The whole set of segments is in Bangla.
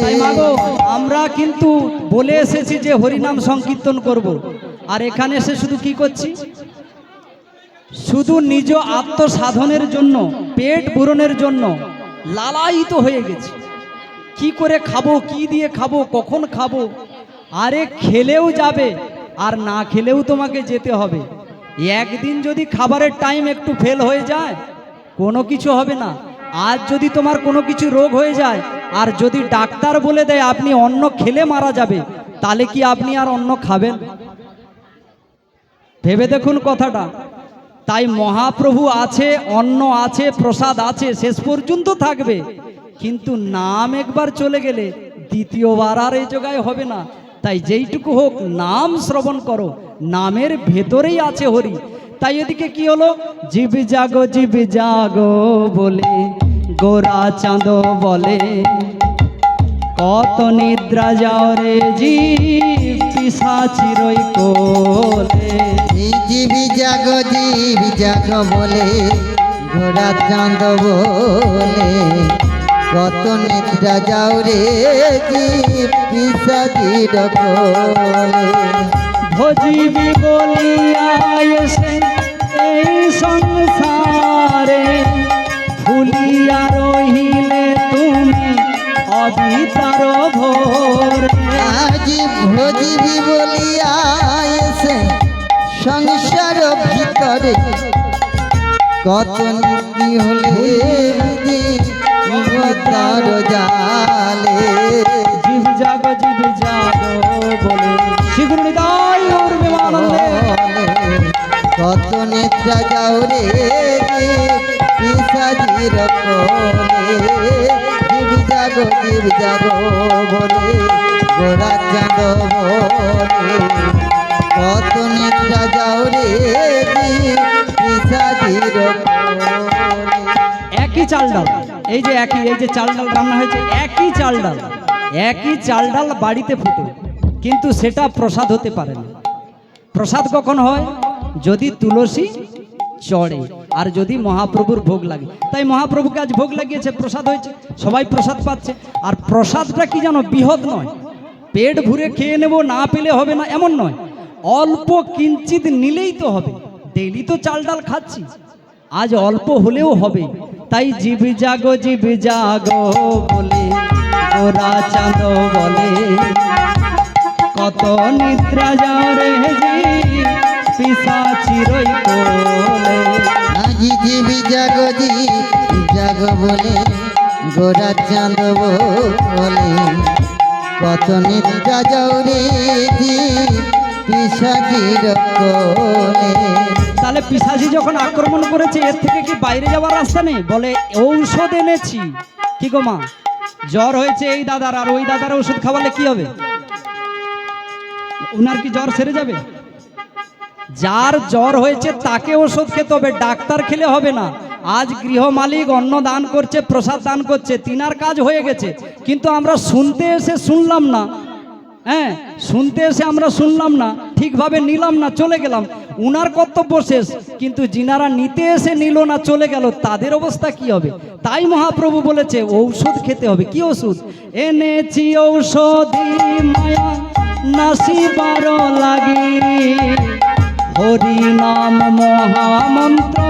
তাই মাগো আমরা কিন্তু বলে এসেছি যে হরিনাম সংকীর্তন করব, আর এখানে এসে শুধু কি করছি, শুধু নিজ আত্মসাধনের জন্য, পেট পূরণের জন্য লালায়িত হয়ে গেছি। কি করে খাবো, কি দিয়ে খাবো, কখন খাবো। আরে খেলেও যাবে আর না খেলেও তোমাকে যেতে হবে। একদিন যদি খাবারের টাইম একটু ফেল হয়ে যায় কোনো কিছু হবে না। আজ যদি তোমার কোনো কিছু রোগ হয়ে যায় আর যদি ডাক্তার বলে দেয় আপনি অন্ন খেলে মারা যাবে, তাহলে কি আপনি আর অন্ন খাবেন? ভেবে দেখুন কথাটা। তাই মহাপ্রভু আছে, অন্ন আছে, প্রসাদ আছে, শেষ পর্যন্ত থাকবে, কিন্তু নাম একবার চলে গেলে দ্বিতীয়বার আর এই জায়গায় হবে না। তাই যেইটুকু হোক নাম শ্রবণ করো, নামের ভেতরেই আছে হরি। তাই এদিকে কি হলো, জীব জাগো বলে গোরা চাঁদ বলে, কত নিদ্রা যাও রে জীব পিশাচিরই কোলে। জীব জাগ বলে গোরা চাঁদ বলে, কত নিদ্রা যাও রে জীব পিশাচির কোলে। ভজিবি বলিয়া এসে এই সংসারে, ভুলিয়া রহিলে তুমি অবিতার ভোর। আজ ভজিবি বলিয়া এসে সংসার ভিতরে, কত নীতি হলে তার জালে। জীব জাগো বলে শীঘ্র নিতাই ওর বিমানন্দে, কত নেত্রা যাও রে পিশাচির কোলে। জীব জাগো বলে গোরা চাঁদ বলে, কত নেত্রা যাও রে পিশাচির কোলে। একই চাল ডাল, এই যে চাল ডাল রান্না হয়েছে, একই চাল ডাল বাড়িতে ফুটে, কিন্তু সেটা প্রসাদ হতে পারে না। প্রসাদ কখন হয়, যদি তুলসী চড়ে আর যদি মহাপ্রভুর ভোগ লাগে। তাই মহাপ্রভুকে আজ ভোগ লাগিয়েছে, প্রসাদ হয়েছে, সবাই প্রসাদ পাচ্ছে। আর প্রসাদটা কি জানো, বৃহৎ নয়, পেট ভরে খেয়ে নেব, না পেলে হবে না এমন নয়, অল্প কিঞ্চিত নিলেই তো হবে। ডেইলি তো চাল ডাল খাচ্ছি, আজ অল্প হলেও হবে। তাই জীব জাগো বলে গোরা চাঁদ বলে, কত নিদ্রা যাও রে জীব পিশাচিরই কোলে। আজি জীব জাগ বলে গোরা চাঁদ বলে, কত নিদ্রা যাও রে জীব পিশাচির কোলে। তাহলে পিশাচি যখন আক্রমণ করেছে, এর থেকে কি বাইরে যাওয়ার রাস্তা নেই? বলে ঔষধ এনেছি। কি গো মা, জ্বর হয়েছে এই দাদার, আর ওই দাদার ওষুধ খাওয়ালে কি হবে? উনার কি জ্বর সেরে যাবে? যার জ্বর হয়েছে তাকে ওষুধ খেতে হবে, ডাক্তার খেলে হবে না। আজ গৃহ মালিক অন্ন দান করছে, প্রসাদ দান করছে, তিনার কাজ হয়ে গেছে, কিন্তু আমরা শুনতে এসে শুনলাম না। হ্যাঁ, শুনতে এসে আমরা শুনলাম না, ঠিকভাবে নিলাম না, চলে গেলাম, উনার কর্তব্য শেষ। কিন্তু যিনারা নিতে এসে নিল না, চলে গেল, তাদের অবস্থা কি হবে? তাই মহাপ্রভু বলেছে ঔষধ খেতে হবে। কি ওষুধ? এনেছি ঔষধি মায়া নাসিবার লাগি, হরি নাম মহামন্ত্র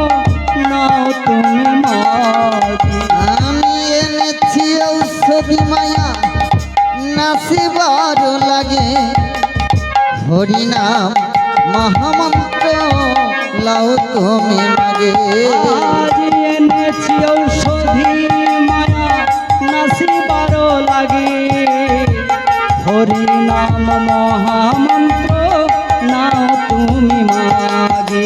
নাও তুমি মাগি। আমি এনেছি ঔষধি মায়া নাসিবার লাগে, হরি নাম মহামন্ত্র লাও তুমি মাগে। আজ এনেছি ঔষধি মায়া নাসিবার লাগে, হরি নাম মহামন্ত্র নাও তুমি মাগে।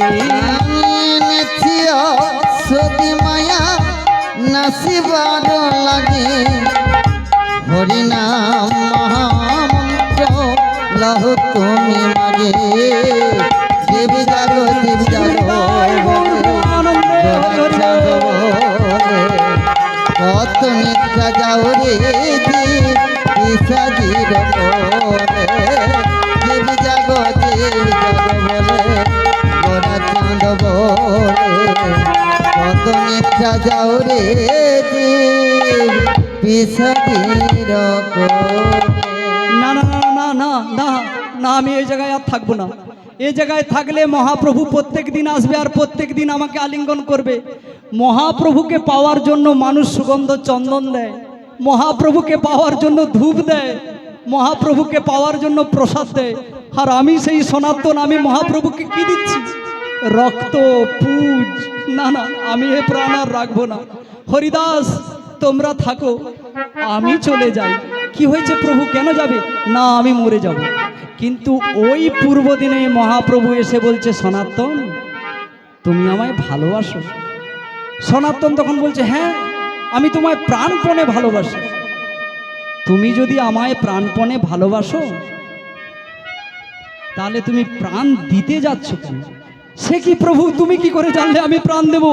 আমি এনেছি ঔষধি মায়া নাসিবার লাগে, হরি নাম মহামন্ত্র লাও তুমি মাগে। জীব জাগো কত নিদ্রা যাও রে পিশাচির কোলে। জীব জাগো বলে গোরা চাঁদ বলে, কত নিদ্রা যাও রে বিষাদীর কোলে। না না না না না না না, আমি এই জায়গায় আর থাকবো না। এই জায়গায় থাকলে মহাপ্রভু প্রত্যেক দিন আসবে আর প্রত্যেক দিন আমাকে আলিঙ্গন করবে। মহাপ্রভুকে পাওয়ার জন্য মানুষ সুগন্ধ চন্দন দেয়, মহাপ্রভুকে পাওয়ার জন্য ধূপ দেয়, মহাপ্রভুকে পাওয়ার জন্য প্রসাদ দেয়। আর আমি সেই সনাতন, আমি মহাপ্রভুকে কি দিচ্ছি? রক্ত, পুজ। না না, আমি এ প্রাণ আর রাখবো না। হরিদাস, তোমরা থাকো, আমি চলে যাই। কি হয়েছে প্রভু, কেন যাবে? না, আমি মরে যাব। কিন্তু ওই পূর্ব দিনে মহাপ্রভু এসে বলছে, সনাতন তুমি আমায় ভালোবাসো? সনাতন তখন বলছে, হ্যাঁ আমি তোমায় প্রাণপণে ভালোবাসি। তুমি যদি আমায় প্রাণপণে ভালোবাসো তাহলে তুমি প্রাণ দিতে যাচ্ছ কেন? সে কি প্রভু, তুমি কি করে জানলে আমি প্রাণ দেব?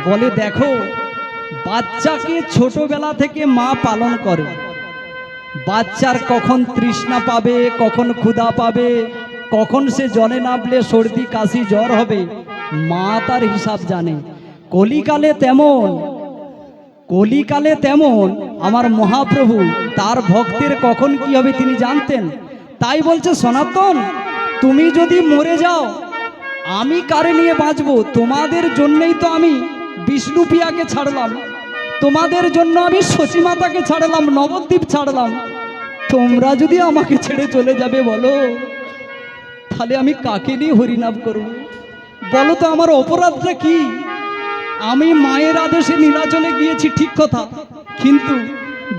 বলে, দেখো, বাচ্চাকে ছোটবেলা থেকে মা পালন করে। বাচ্চার কখন তৃষ্ণা পাবে, কখন ক্ষুধা পাবে, কখন সে জলে নামলে সর্দি কাশি জ্বর হবে, মা তার হিসাব জানে। কলিকালে তেমন আমার মহাপ্রভু, তার ভক্তের কখন কি হবে তিনি জানতেন। তাই বলছে, সনাতন তুমি যদি মরে যাও আমি কারে নিয়ে বাঁচবো? তোমাদের জন্যই তো আমি বিষ্ণুপ্রিয়াকে ছাড়লাম, তোমাদের জন্য আমি সচিমাতাকে ছাড়লাম, নবদ্বীপ ছাড়লাম। তোমরা যদি আমাকে ছেড়ে চলে যাবে বলো, তাহলে আমি কাকে নিয়ে হরিনাম করব? বলো তো আমার অপরাধটা কি? আমি মায়ের আদেশে নীলাচলে গিয়েছি, ঠিক কথা, কিন্তু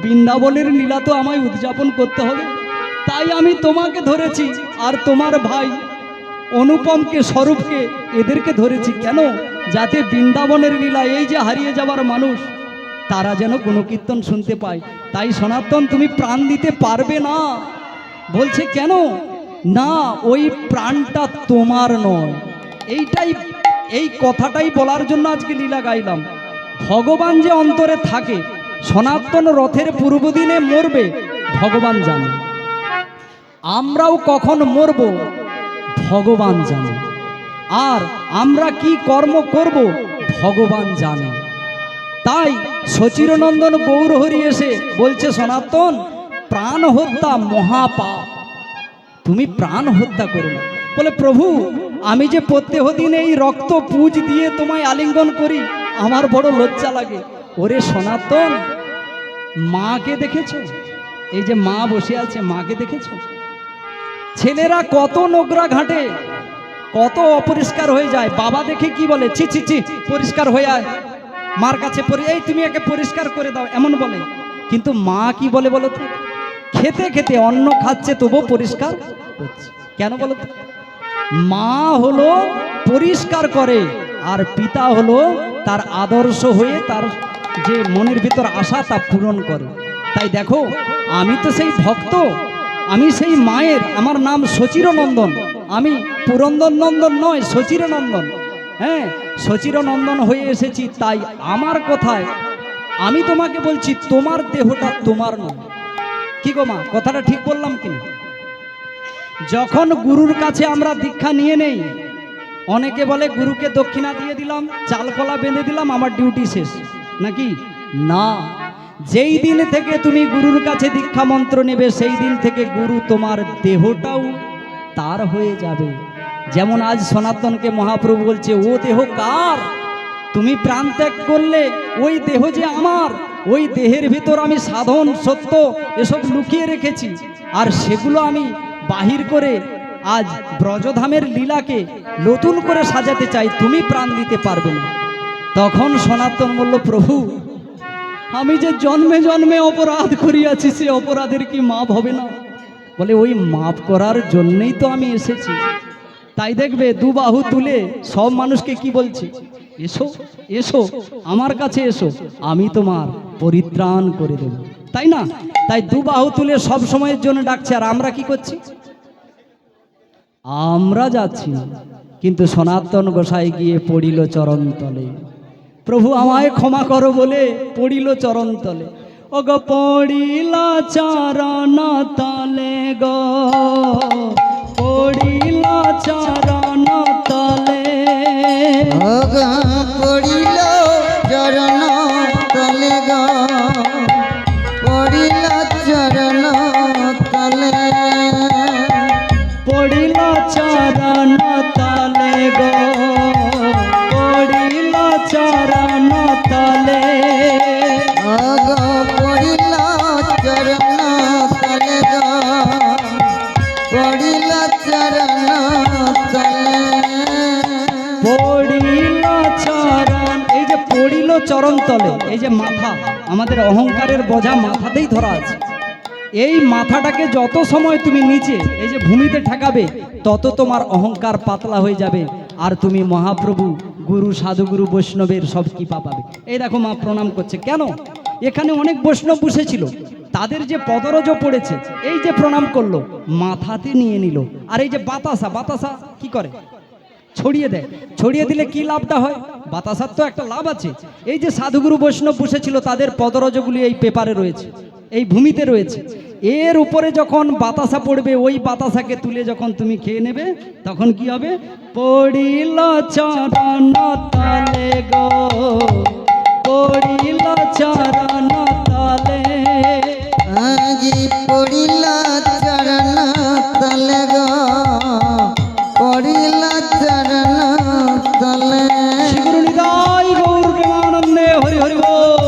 বৃন্দাবনের লীলা তো আমায় উদযাপন করতে হবে। তাই আমি তোমাকে ধরেছি আর তোমার ভাই অনুপমকে, স্বরূপকে, এদেরকে ধরেছি। কেন? যাতে বৃন্দাবনের লীলা, এই যে হারিয়ে যাবার মানুষ, তারা যেন গুণকীর্তন শুনতে পায়। তাই সনাতন তুমি প্রাণ দিতে পারবে না। বলছে, কেন? না, ওই প্রাণটা তোমার নয়। এই কথাটাই বলার জন্য আজকে লীলা গাইলাম। ভগবান যে অন্তরে থাকে, সনাতন রথের পূর্ব দিনে মরবে ভগবান জানে, আমরাও কখন মরব ভগবান জানে, আর আমরা কি কর্ম করব ভগবান জানে। তাই সচিরনন্দন গৌরহরি এসে বলছে, সনাতন প্রাণ হত্যা মহাপাপ, তুমি প্রাণ হত্যা করো না। বলে, প্রভু আমি যে প্রত্যেক দিন এই রক্ত পুজ দিয়ে তোমায় আলিঙ্গন করি, আমার বড় লজ্জা লাগে। ওরে সনাতন, মাকে দেখেছো? এই যে মা বসে আছে, মাকে দেখেছো? ছেলেরা কত নোংরা ঘাটে, কত অপরিষ্কার হয়ে যায়। বাবা দেখে কি বলে, ছি ছি ছি, পরিষ্কার হয়ে আয়, মার কাছে এই তুমি একে পরিষ্কার করে দাও, এমন বলে। কিন্তু মা কি বলে বলো তো? খেতে খেতে অন্ন খাচ্ছে তবু পরিষ্কার হচ্ছে। কেন বলো তো? মা হলো পরিষ্কার করে, আর পিতা হলো তার আদর্শ হয়ে তার যে মনের ভিতর আশা তা পূরণ করে। তাই দেখো, আমি তো সেই ভক্ত, আমি সেই মায়ের, আমার নাম সচিরনন্দন, আমি পুরন্দর নন্দন নয়, সচিরনন্দন। হ্যাঁ, সচিরনন্দন হয়ে এসেছি। তাই আমার কথায় আমি তোমাকে বলছি, তোমার দেহটা তোমার নয়। কি গো মা, কথাটা ঠিক বললাম কি? যখন গুরুর কাছে আমরা দীক্ষা নিয়ে নেই, অনেকে বলে গুরুকে দক্ষিণা দিয়ে দিলাম, চালকলা বেঁধে দিলাম, আমার ডিউটি শেষ, নাকি? না, যেই দিন থেকে তুমি গুরুর কাছে দীক্ষা মন্ত্র নেবে, সেই দিন থেকে গুরু তোমার দেহটাও তার হয়ে যাবে। যেমন আজ সনাতনকে মহাপ্রভু বলছে, ও দেহ কার? তুমি প্রাণ ত্যাগ করলে, ওই দেহ যে আমার, ওই দেহের ভিতর আমি সাধন সত্য এসব লুকিয়ে রেখেছি, আর সেগুলো আমি বাহির করে আজ ব্রজধামের লীলাকে নতুন করে সাজাতে চাই, তুমি প্রাণ দিতে পারবে না। তখন সনাতন বলল, প্রভু আমি যে জন্মে জন্মে অপরাধ করিয়াছি, সে অপরাধের কি মাপ হবে না? বলে, ওই মাপ করার জন্যই তো আমি এসেছি। তাই দেখবে দুবাহু তুলে সব মানুষকে কি বলছি, এসো এসো আমার কাছে এসো, আমি তোমার পরিত্রাণ করে দেব, তাই না? তাই দুবাহু তুলে সব সময়ের জন্য ডাকছে। আর আমরা কি করছি? আমরা যাচ্ছি, কিন্তু সনাতন গোসাই গিয়ে পড়িল চরণ তলে। প্রভু আমায় ক্ষমা করো বলে পড়িল চরণ তলে। ও গো পড়িলা চরণ তলে গো, পড়িলা চরণ তলে, পড়িল চরণ তলে গো, চরণ তলে পড়িল চরণ তলে গো পড়িল চরণ তলে অগ পড়িল চরণ তলে গো পড়িল চরণ তলে পড়িল চরণ এই যে পড়িল চরণ তলে এই যে মাথা আমাদের অহংকারের বোঝা মাথাতেই ধরা আছে এই মাথাটাকে যত সময় তুমি নিচে এই যে ভূমিতে ঠেকাবে তত তোমার অহংকার পাতলা হয়ে যাবে আর তুমি মহাপ্রভু গুরু সাধুগুরু বৈষ্ণবের সব কৃপা পাবে। এই দেখো মা প্রণাম করছে কেন এখানে অনেক বৈষ্ণব বসেছিল তাদের যে পদরজ পড়েছে এই যে প্রণাম করলো মাথাতে নিয়ে নিল আর এই যে বাতাসা বাতাসা কি করে ছড়িয়ে দেয় ছড়িয়ে দিলে কি লাভটা হয় বাতাসার তো একটা লাভ আছে এই যে সাধুগুরু বৈষ্ণব বসেছিল তাদের পদরজগুলি এই পেপারে রয়েছে এই ভূমিতে রয়েছে এর উপরে যখন বাতাসা পড়বে ওই বাতাসাকে তুলে যখন তুমি খেয়ে নেবে তখন কি হবে পড়িল চরণ তলে গো পড়িল চরণ তলে আজি পড়িল চরণ তলে গো পড়িল চরণ তলে শ্রীগুরু নিতাই গৌর প্রেমানন্দে হরি হরি বল।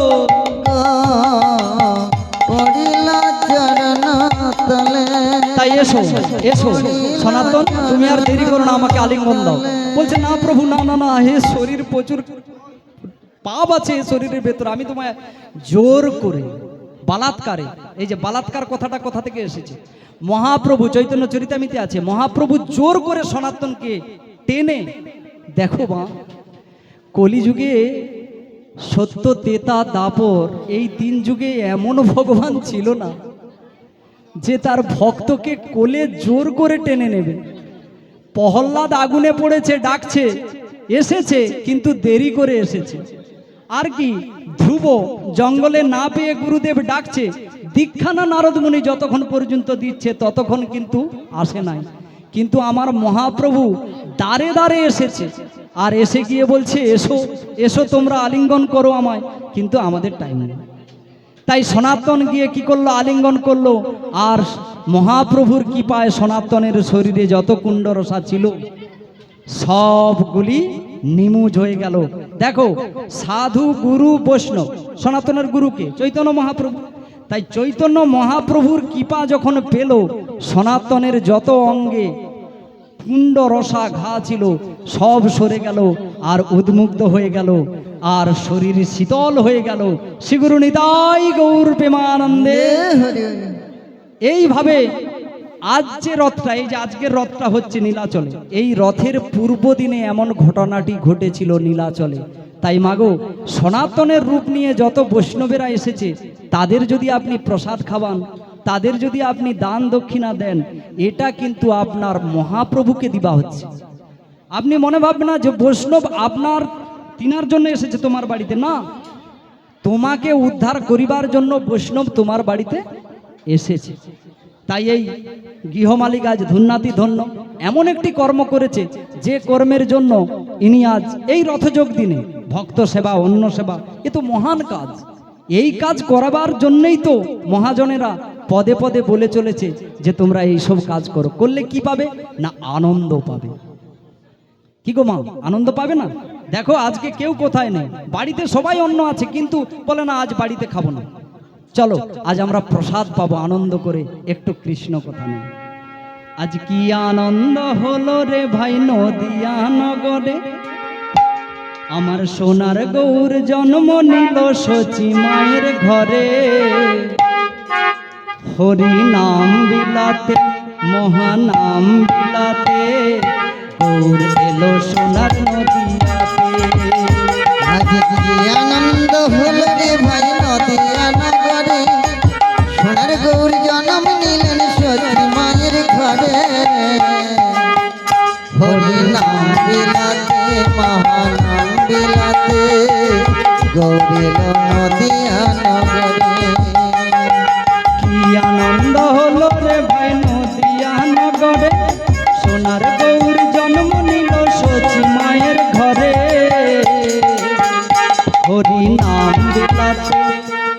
পড়িল চরণ তলে তাই এসো এসো সনাতন তুমি আর দেরি করো না আমাকে আলিঙ্গন দাও বলছে না প্রভু না না না হে শরীর প্রচুর পাপ আছে শরীরের ভেতর আমি তোমায় জোর করে বালাৎকারে এই যে বালাৎকার কথাটা কোথা থেকে এসেছে মহাপ্রভু চৈতন্য চরিতামিতে আছে মহাপ্রভু জোর করে সনাতনকে টেনে দেখো মা কলিযুগে সত্য তেতা দাপর এই তিন যুগে এমন ভগবান ছিল না যে তার ভক্তকে কোলে জোর করে টেনে নেবে প্রহ্লাদ আগুনে পড়েছে ডাকছে এসেছে কিন্তু দেরি করে এসেছে আর কি ধ্রুব জঙ্গলে না পেয়ে গুরুদেব ডাকছে দীক্ষানা নারদমুনি যতক্ষণ পর্যন্ত দিচ্ছে ততক্ষণ কিন্তু আসে নাই কিন্তু আমার মহাপ্রভু দাঁড়ে দাঁড়ে এসেছে আর এসে গিয়ে বলছে এসো এসো তোমরা আলিঙ্গন করো আমায় কিন্তু আমাদের টাইম নেই তাই সনাতন গিয়ে কি করলো আলিঙ্গন করলো আর মহাপ্রভুর কৃপায় সনাতনের শরীরে যত কুণ্ডরসা ছিল সবগুলি নিমুজ হয়ে গেল দেখো সাধু গুরু বৈষ্ণব সনাতনের গুরুকে চৈতন্য মহাপ্রভু তাই চৈতন্য মহাপ্রভুর কৃপা যখন পেল সনাতনের যত অঙ্গে কুণ্ডরসা ঘা ছিল সব সরে গেল আর উদ্মুগ্ধ হয়ে গেল আর শরীর শীতল হয়ে গেল শ্রীগুরু নিতাই গৌর প্রেমানন্দে এইভাবে আজ যে রথটা এই যে আজকের রথটা হচ্ছে নীলাচলে এই রথের পূর্ব দিনে এমন ঘটনাটি ঘটেছিল নীলাচলে তাই মাগো সনাতনের রূপ নিয়ে যত বৈষ্ণবেরা এসেছে তাদের যদি আপনি প্রসাদ খাওয়ান তাদের যদি আপনি দান দক্ষিণা দেন এটা কিন্তু আপনার মহাপ্রভুকে দিবা হচ্ছে আপনি মনে ভাববেন না যে বৈষ্ণব আপনার তিনার জন্য এসেছে তোমার বাড়িতে না তোমাকে উদ্ধার করিবার জন্য বৈষ্ণব তোমার বাড়িতে এসেছে তাই এই গৃহমালিক আজ ধন্যাতি ধন্য এমন একটি কর্ম করেছে যে কর্মের জন্য ইনি আজ এই রথযোগ দিনে ভক্ত সেবা অন্য সেবা এ তো মহান কাজ এই কাজ করাবার জন্যই তো মহাজনেরা পদে পদে বলে চলেছে যে তোমরা এই সব কাজ করো করলে কি পাবে না আনন্দ পাবে কি গো মা আনন্দ পাবে না দেখো আজকে কেউ কোথায় নেই বাড়িতে সবাই অন্ন আছে কিন্তু বলে না আজ বাড়িতে খাবো না চলো আজ আমরা প্রসাদ পাবো আনন্দ করে একটু কৃষ্ণ কথা নেই আজ কি আনন্দ হলো রে ভাই নদিয়া নগরে আমার সোনার গৌর জন্ম নিল সচি মায়ের ঘরে হরি নাম বিলাতে মহানাম বিলাতে গৌর এলো সোনার নদিয়াতে আজ কি আনন্দ হলো রে ভাই নদিয়া নগরে সোনার গৌর জন্ম নিলেন সচি মায়ের ঘরে হরি নাম বিলাতে মহানাম বিলাতে গৌরীল নদিয়া নগরে কি আনন্দ হলো রে ভাই নদিয়া নগরে সোনার গৌর জন্ম নিল সচি মায়ের ঘরে হরি নাম বিলাতে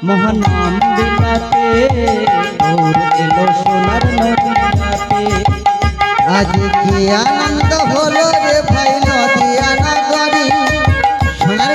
মহানাম বিলাতে আজ কি আনন্দ হলো রে ভাই